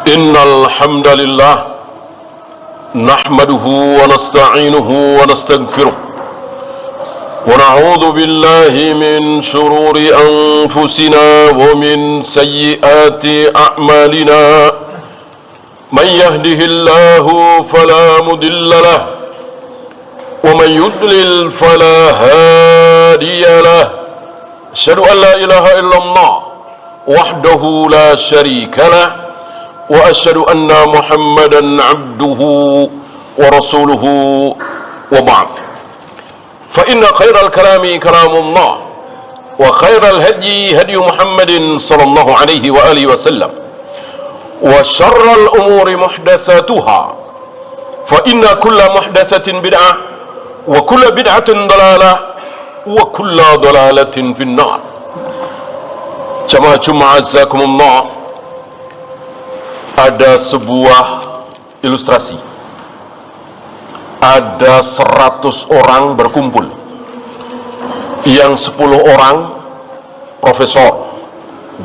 Innal hamdalillah nahmaduhu wa nasta'inuhu wa nastaghfiruh wa na'udzu billahi min shururi anfusina wa min sayyiati a'malina. Man yahdihillahu fala mudilla lahu wa man yudlil fala hadiya lahu. Asyhadu an la ilaha illallah wahdahu la syarika lahu wa asyhadu anna Muhammadan abduhu wa rasuluhu wa ba'd. Fa inna khairal kalami kalamullah wa khairal hadyi hadyu Muhammadin sallallahu alaihi wa alihi wasallam wa syarral umuri muhdatsatuha fa inna kulla muhdatsatin bid'ah wa kulla bid'atin dalalah wa kulla dalalatin finnar. Jamaah Jumat azakumullah, ada sebuah ilustrasi. Ada 100 orang berkumpul, yang 10 orang profesor,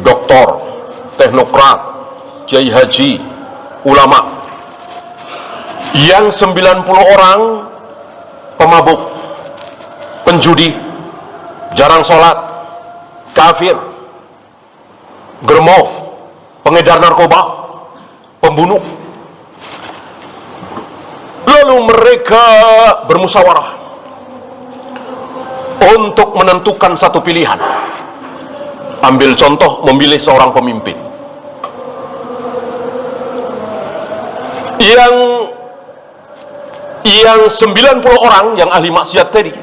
doktor, teknokrat, kiai haji, ulama, yang 90 orang pemabuk, penjudi, jarang sholat, kafir, germo, pengedar narkoba, pembunuh. Lalu mereka bermusyawarah untuk menentukan satu pilihan. Ambil contoh, memilih seorang pemimpin yang 90 orang yang ahli maksiat tadi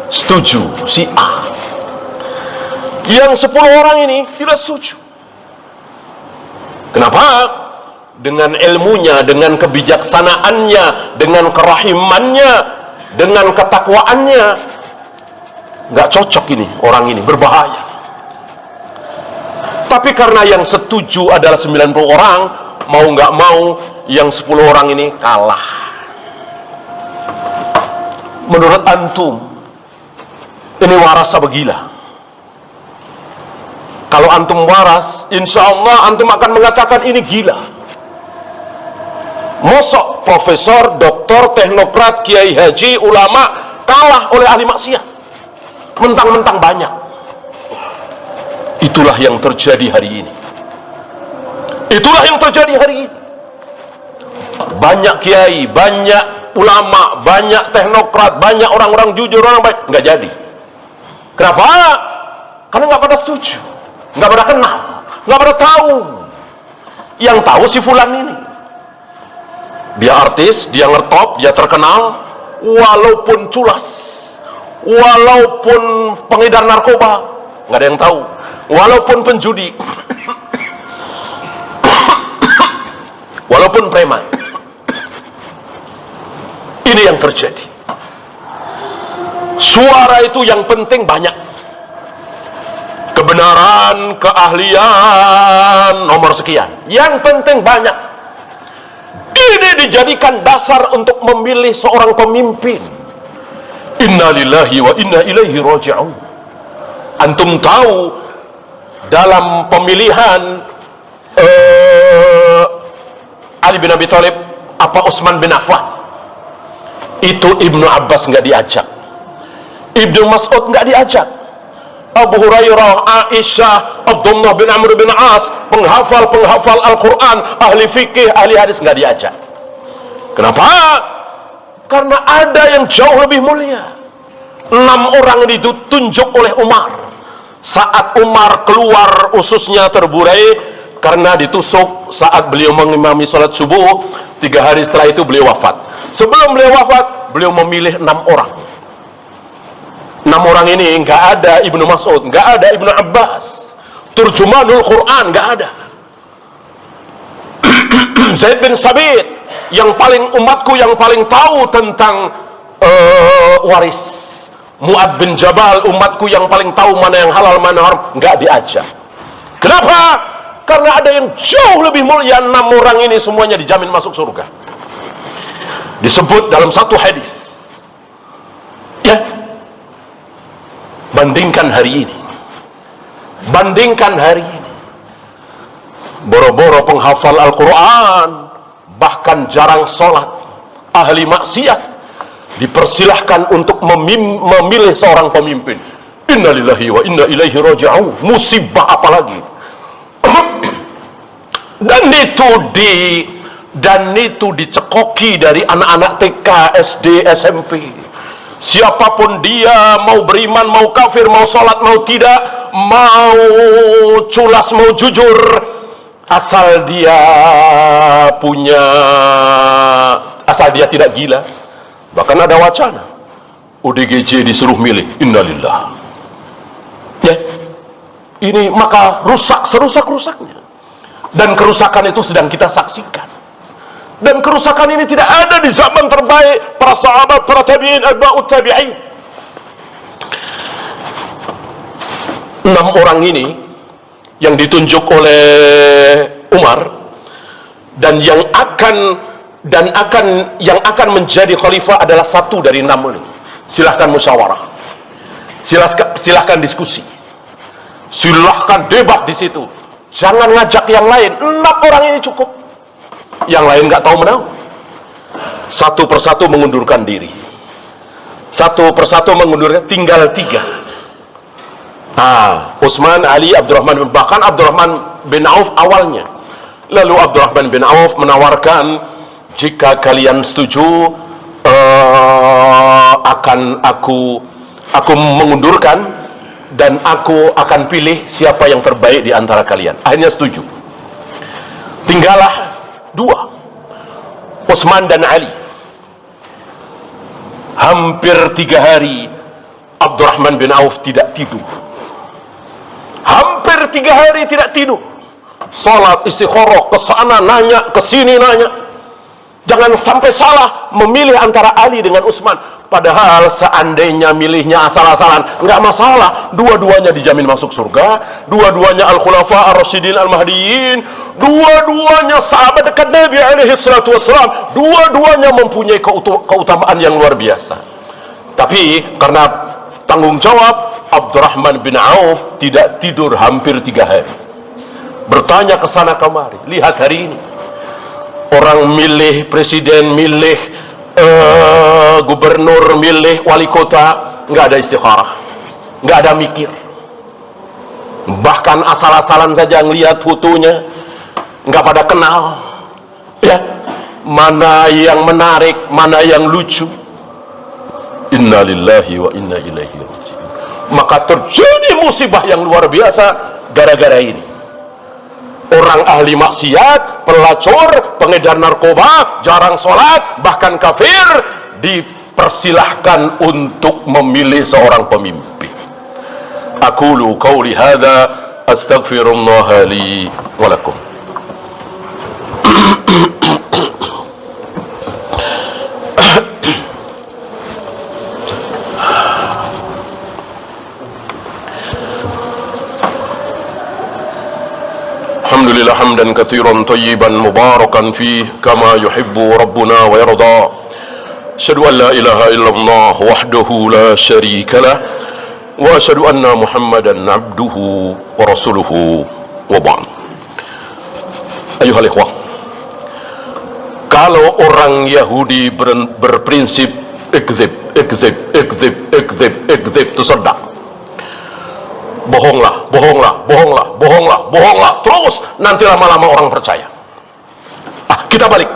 setuju si A, yang 10 orang ini tidak setuju. Kenapa? Dengan ilmunya, dengan kebijaksanaannya, dengan kerahimannya, dengan ketakwaannya, nggak cocok ini, orang ini berbahaya. Tapi karena yang setuju adalah 90 orang, mau nggak mau yang 10 orang ini kalah. Menurut antum, ini waras apa gila? Kalau antum waras, insya Allah antum akan mengatakan ini gila. Mosok profesor, doktor, teknokrat, kiai haji, ulama kalah oleh ahli maksiat, mentang-mentang banyak. Itulah yang terjadi hari ini. Itulah yang terjadi hari ini. Banyak kiai, banyak ulama, banyak teknokrat, banyak orang-orang jujur, orang baik, nggak jadi. Kenapa? Karena nggak pada setuju, nggak pada kenal, nggak pada tahu. Yang tahu si fulan ini, dia artis, dia ngetop, dia terkenal, walaupun culas, walaupun pengedar narkoba, nggak ada yang tahu, walaupun penjudi, walaupun preman. Ini yang terjadi. Suara itu yang penting banyak, kebenaran, keahlian nomor sekian, yang penting banyak. Ini dijadikan dasar untuk memilih seorang pemimpin. Inna lillahi wa inna ilaihi raji'un. Antum tahu dalam pemilihan Ali bin Abi Thalib apa Utsman bin Affan, itu Ibnu Abbas nggak diajak, Ibnu Mas'ud nggak diajak, Abu Hurairah, Aisyah, Abdullah bin Amr bin As, penghafal Al-Quran, ahli fikih, ahli hadis, nggak diajak. Kenapa? Karena ada yang jauh lebih mulia. 6 orang ditunjuk oleh Umar. Saat Umar keluar, ususnya terburai karena ditusuk saat beliau mengimami sholat subuh. 3 hari setelah itu beliau wafat. Sebelum beliau wafat, beliau memilih 6 orang. 6 orang ini nggak ada Ibnu Mas'ud, nggak ada Ibnu Abbas, turjumanul Quran nggak ada. Zaid bin Sabit, yang paling umatku yang paling tahu tentang waris. Mu'ad bin Jabal, umatku yang paling tahu mana yang halal mana haram, nggak diajak. Kenapa? Karena ada yang jauh lebih mulia. 6 orang ini semuanya dijamin masuk surga. Disebut dalam satu hadis. Ya, bandingkan hari ini, bandingkan hari ini. boro-boro penghafal Al-Quran, bahkan jarang sholat, ahli maksiat, dipersilahkan untuk memilih seorang pemimpin. Innalillahi wa inna ilaihi raji'un. Musibah apalagi. dan itu dicekoki dari anak-anak TK, SD, SMP. Siapapun dia, mau beriman, mau kafir, mau sholat, mau tidak, mau culas, mau jujur, asal dia tidak gila. Bahkan ada wacana UDGJ disuruh milih. Innalillah. Ya, ini maka rusak serusak-rusaknya, dan kerusakan itu sedang kita saksikan. Dan kerusakan ini tidak ada di zaman terbaik para sahabat, para tabi'in, atba'ut tabi'in. 6 orang ini yang ditunjuk oleh Umar, dan yang akan menjadi khalifah adalah satu dari 6 ini. Silahkan musyawarah, silahkan diskusi, silahkan debat di situ. Jangan ngajak yang lain. 6 orang ini cukup. Yang lain nggak tahu menau. Satu persatu mengundurkan diri. Satu persatu mengundurkan, tinggal 3. Utsman, Ali, Abdurrahman, bahkan Abdurrahman bin Auf awalnya. Lalu Abdurrahman bin Auf menawarkan, jika kalian setuju, akan aku mengundurkan, dan aku akan pilih siapa yang terbaik di antara kalian. Akhirnya setuju. Tinggallah 2, Utsman dan Ali. Hampir 3 hari Abdurrahman bin Auf tidak tidur. Hampir 3 hari tidak tidur. Salat istikharah, ke sana nanya, ke sini nanya. Jangan sampai salah memilih antara Ali dengan Utsman. Padahal seandainya milihnya asal-asalan, nggak masalah. Dua-duanya dijamin masuk surga. Dua-duanya al-khulafa ar-rasyidin al-mahdiyyin. Dua-duanya sahabat dekat Nabi alaihi salatu wassalam. Dua-duanya mempunyai keutamaan yang luar biasa. Tapi karena tanggung jawab, Abdurrahman bin Auf tidak tidur hampir 3 hari. Bertanya ke sana kemari. Lihat hari ini, orang milih presiden, milih gubernur, milih wali kota, nggak ada istikharah, nggak ada mikir. Bahkan asal-asalan saja ngelihat fotonya, nggak pada kenal, ya, mana yang menarik, mana yang lucu. Innalillahi wa inna ilaihi raji'un. Maka terjadi musibah yang luar biasa gara-gara ini. Orang ahli maksiat, pelacur, pengedar narkoba, jarang sholat, bahkan kafir, dipersilahkan untuk memilih seorang pemimpin. Aqulu qawli hadza astaghfirullah li wa lakum. Alhamdulillah hamdan katsiran tayyiban mubarakan fih kama yuhibbu rabbuna wa yarda. Asyhadu an la ilaha illallah wahdahu la syarika lah wa asyhadu anna Muhammadan abduhu wa rasuluhu wa ba'd. Ayuhal ikhwah, kalau orang Yahudi berprinsip ikdzib tusaddak, bohonglah, terus nanti lama-lama orang percaya. Kita balik,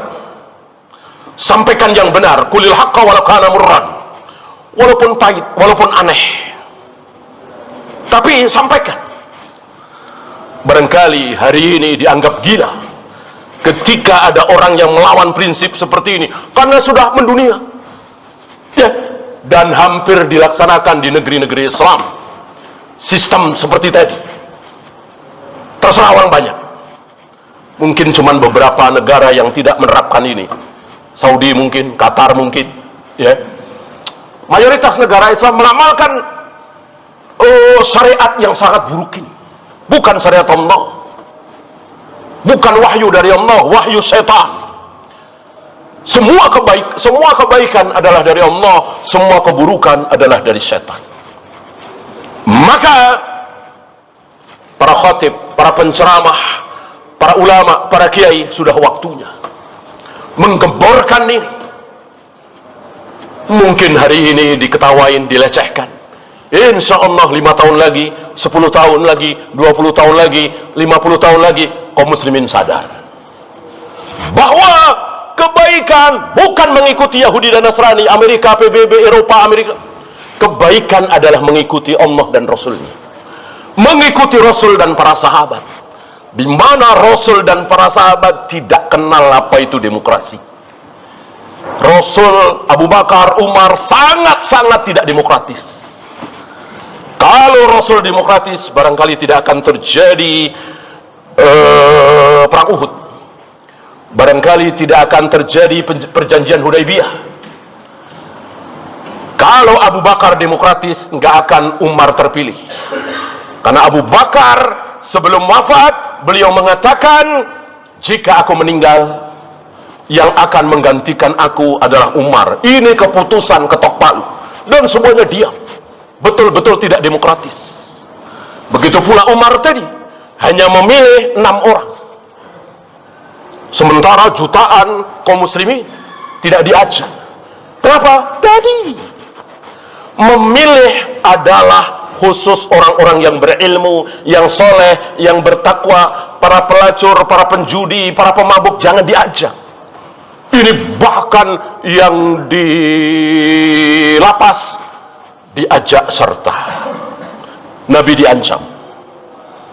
sampaikan yang benar, kulil haqqa walau kana murran, walaupun pahit, walaupun aneh, tapi sampaikan. Barangkali hari ini dianggap gila ketika ada orang yang melawan prinsip seperti ini, karena sudah mendunia, ya, dan hampir dilaksanakan di negeri-negeri Islam. Sistem seperti tadi terserah orang banyak. Mungkin cuma beberapa negara yang tidak menerapkan ini. Saudi mungkin, Qatar mungkin, ya. Mayoritas negara Islam mengamalkan syariat yang sangat buruk ini. Bukan syariat Allah, bukan wahyu dari Allah, wahyu syaitan. Semua kebaikan adalah dari Allah, semua keburukan adalah dari syaitan. Maka para khatib, para penceramah, para ulama, para kiai, sudah waktunya menggemborkan diri. Mungkin hari ini diketawain, dilecehkan. Insya Allah 5 tahun lagi, 10 tahun lagi, 20 tahun lagi, 50 tahun lagi, kaum muslimin sadar bahwa kebaikan bukan mengikuti Yahudi dan Nasrani, Amerika, PBB, Eropa, Amerika. Kebaikan adalah mengikuti Allah dan Rasulnya, mengikuti Rasul dan para sahabat, di mana Rasul dan para sahabat tidak kenal apa itu demokrasi. Rasul, Abu Bakar, Umar sangat-sangat tidak demokratis. Kalau Rasul demokratis, barangkali tidak akan terjadi perang Uhud, barangkali tidak akan terjadi perjanjian Hudaibiyah. Kalau Abu Bakar demokratis, nggak akan Umar terpilih. Karena Abu Bakar sebelum wafat, beliau mengatakan, jika aku meninggal, yang akan menggantikan aku adalah Umar. Ini keputusan ketok palu. Dan semuanya diam. Betul-betul tidak demokratis. Begitu pula Umar tadi, hanya memilih 6 orang. Sementara jutaan kaum muslimin tidak diajak. Kenapa? Tadi memilih adalah khusus orang-orang yang berilmu, yang soleh, yang bertakwa. Para pelacur, para penjudi, para pemabuk jangan diajak. Ini bahkan yang di lapas diajak serta. Nabi diancam,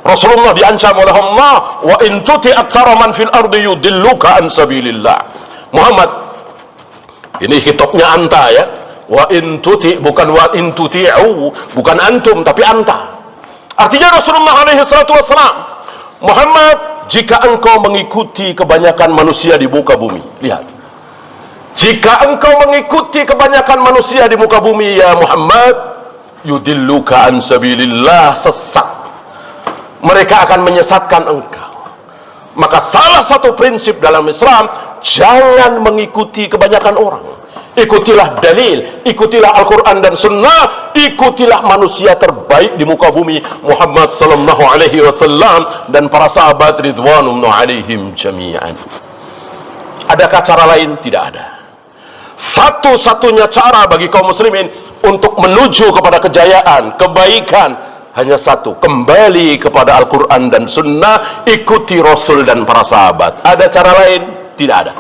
Rasulullah diancam oleh Allah, wa in tuti aktsara man fil ardi yudilluka an sabilillah. Muhammad, ini hitopnya anta ya, wa in tuti, bukan wa in tuti'u, bukan antum tapi anta. Artinya Rasulullah alaihi salatu wassalam, Muhammad, jika engkau mengikuti kebanyakan manusia di muka bumi, lihat, jika engkau mengikuti kebanyakan manusia di muka bumi, ya Muhammad, yudilluka an sabilillah, sesat, mereka akan menyesatkan engkau. Maka salah satu prinsip dalam Islam, jangan mengikuti kebanyakan orang. Ikutilah dalil, ikutilah Al-Quran dan Sunnah, ikutilah manusia terbaik di muka bumi, Muhammad sallallahu alaihi wasallam dan para sahabat ridwanullah alaihim jami'an. Adakah cara lain? Tidak ada. Satu-satunya cara bagi kaum muslimin untuk menuju kepada kejayaan, kebaikan, hanya satu, kembali kepada Al-Quran dan Sunnah, ikuti Rasul dan para sahabat. Ada cara lain? Tidak ada.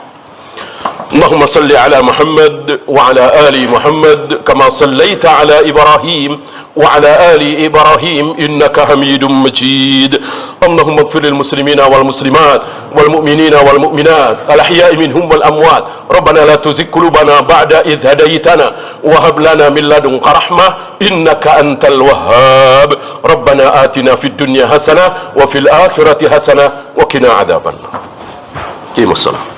Allahumma salli ala Muhammad wa ala ali Muhammad kama sallaita ala Ibrahim wa ala ali Ibrahim innaka Hamidum Majid. Allahumma ighfir lil muslimina wal muslimat wal mu'minina wal mu'minat al ahya'i minhum wal amwat. Rabbana la tuzigh qulubana ba'da idh hadaytana wa hab lana min ladunka rahmah innaka antal wahhab. Rabbana atina fid dunya hasanah wa fil akhirati hasanah wa qina adzabannar. Qimus salam.